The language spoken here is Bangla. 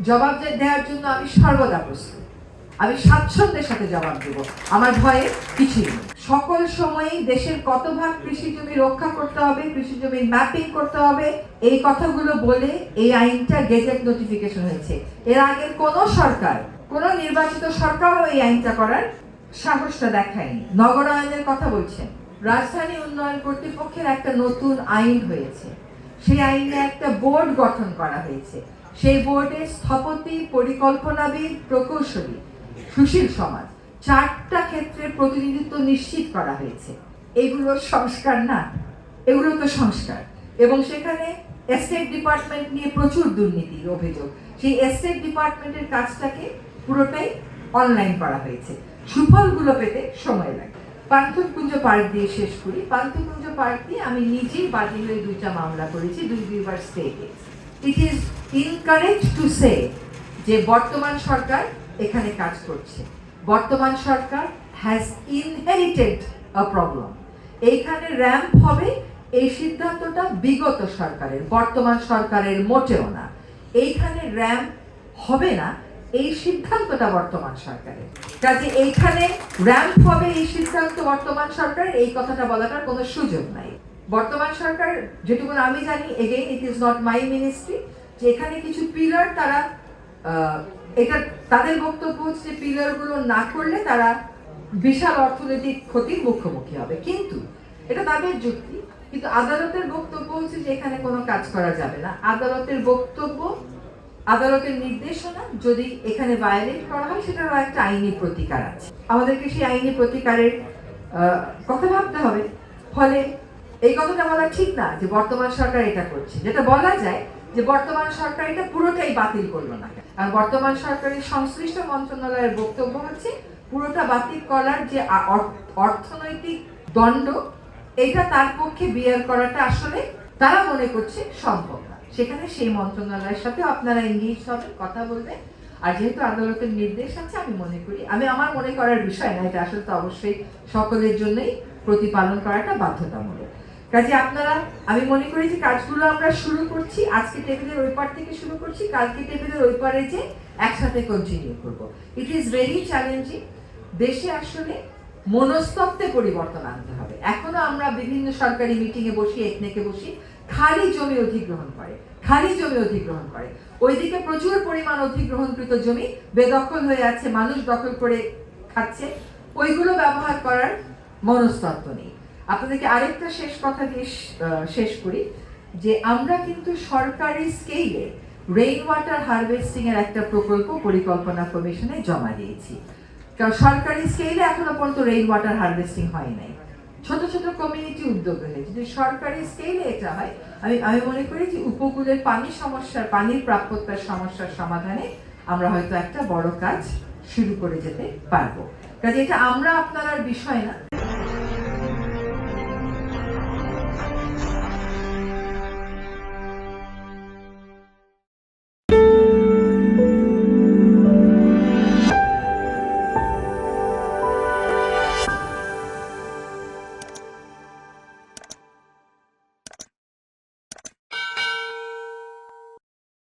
জবাব দেওয়ার জন্য আমি সর্বদা প্রস্তুত। আমি স্বাচ্ছন্দ্যের সাথে জবাব দেব, আমার ভয়ে কিছুই নেই। সকল সময়েই দেশের কত ভাগ কৃষি জমি রক্ষা করতে হবে, কৃষি জমির ম্যাপিং করতে হবে, এই কথাগুলো বলে এই আইনটা গেজেট নোটিফিকেশন হয়েছে। এর আগের কোন সরকার, কোন নির্বাচিত সরকারও এই আইনটা করার সাহসটা দেখায়নি। নগরায়নের কথা বলছেন, রাজধানী উন্নয়ন কর্তৃপক্ষের একটা নতুন আইন হয়েছে, সেই আইনে একটা বোর্ড গঠন করা হয়েছে। সেই বোর্ডে স্থপতি, পরিকল্পনাবিদ, প্রকৌশলী, সুশীল সমাজ, 4টা ক্ষেত্রের প্রতিনিধিত্ব নিশ্চিত করা হয়েছে। এগুলো সংস্কার না, এগুলো তো সংস্কার। এবং সেখানে এস্টেট ডিপার্টমেন্ট নিয়ে প্রচুর দুর্নীতির অভিযোগ, সেই এস্টেট ডিপার্টমেন্টের কাজটাকে পুরোটাই অনলাইন করা হয়েছে। সুফলগুলো পেতে সময় লাগে। পান্থকুঞ্জ পার্ক দিয়ে শেষ করি। পান্থকুঞ্জ পার্ক দিয়ে আমি নিজেই বাদী হয়ে 2টা মামলা করেছি, দুইবার stay case. It is incorrect to say যে বর্তমান সরকার এখানে কাজ করছে। বর্তমান সরকার হ্যাজ ইনহেরিটেড আ প্রবলেম। এইখানে র্যাম্প হবে, এই সিদ্ধান্তটা বিগত সরকারের, বর্তমান সরকারের মোটেও না। এইখানে র্যাম্প হবে না, এই সিদ্ধান্তটা বর্তমান সরকারের। কাজে এইখানে র্যাম্প হবে, এই সিদ্ধান্ত বর্তমান সরকারের, এই কথাটা বলাটার কোনো সুযোগ নাই। বর্তমান সরকার, যেটুকু আমি জানি, again it is not my ministry, যে এখানে কিছু পিলার তারা, এটা তাদের বক্তব্য হচ্ছে পিলারগুলো না করলে তারা বিশাল অর্থনৈতিক ক্ষতির মুখোমুখি হবে। কিন্তু এটা তাদের যুক্তি, কিন্তু আদালতের বক্তব্য হচ্ছে যে এখানে কোনো কাজ করা যাবে না। আদালতের বক্তব্য, আদালতের নির্দেশনা যদি এখানে ভায়োলেট করা হয়, সেটারও একটা আইনি প্রতিকার আছে। আমাদেরকে সেই আইনি প্রতিকারের কথা ভাবতে হবে। ফলে এই কথাটা বলা ঠিক না যে বর্তমান সরকার এটা করছে। যেটা বলা যায় যে বর্তমান সরকার এটা পুরোটাই বাতিল করলো না, আর বর্তমান সরকারের সংশ্লিষ্ট মন্ত্রণালয়ের বক্তব্য হচ্ছে পুরোটা বাতিল করার যে অর্থনৈতিক দণ্ড, এটা তার পক্ষে বিয়ার করাটা আসলে তারা মনে করছে সম্ভব না। সেখানে সেই মন্ত্রণালয়ের সাথে আপনারা এনগেজ হবেন, কথা বলবেন। আর যেহেতু আদালতের নির্দেশ আছে, আমি মনে করি, আমার মনে করার বিষয় না, এটা আসলে তো অবশ্যই সকলের জন্যই প্রতিপালন করাটা বাধ্যতামূলক। কাজে আপনারা, আমি মনে করি যে কাজগুলো আমরা শুরু করছি, আজকে টেবিলের ওই পার থেকে শুরু করছি, কালকে টেবিলের ওই পারে যে একসাথে কন্টিনিউ করব। It is very challenging. দেশে আসলে মনস্তত্ত্বে পরিবর্তন আনতে হবে। এখনো আমরা বিভিন্ন সরকারি মিটিংয়ে বসি, একনেকে বসি, খালি জমি অধিগ্রহণ করে। ওইদিকে প্রচুর পরিমাণ অধিগ্রহণকৃত জমি বেদখল হয়ে আছে, মানুষ দখল করে খাচ্ছে, ওইগুলো ব্যবহার করার মনস্তত্ত্ব নেই। আপনাদেরকে আরেকটা শেষ কথা দিয়ে শেষ করি, যে আমরা কিন্তু সরকারি স্কেলে রেইন ওয়াটার হারভেস্টিং এর একটা প্রকল্প পরিকল্পনা কমিশনে জমা দিয়েছি। কারণ সরকারি স্কেলে এখনো পর্যন্ত রেইন ওয়াটার হারভেস্টিং হয় নাই, ছোট ছোট কমিউনিটি উদ্যোগে হয়েছে। যদি সরকারি স্কেলে এটা হয়, আমি মনে করি যে উপকূলের পানির প্রাপ্যতার সমস্যার সমাধানে আমরা হয়তো একটা বড় কাজ শুরু করে যেতে পারবো। কাজে এটা আমরা আপনার বিষয় না।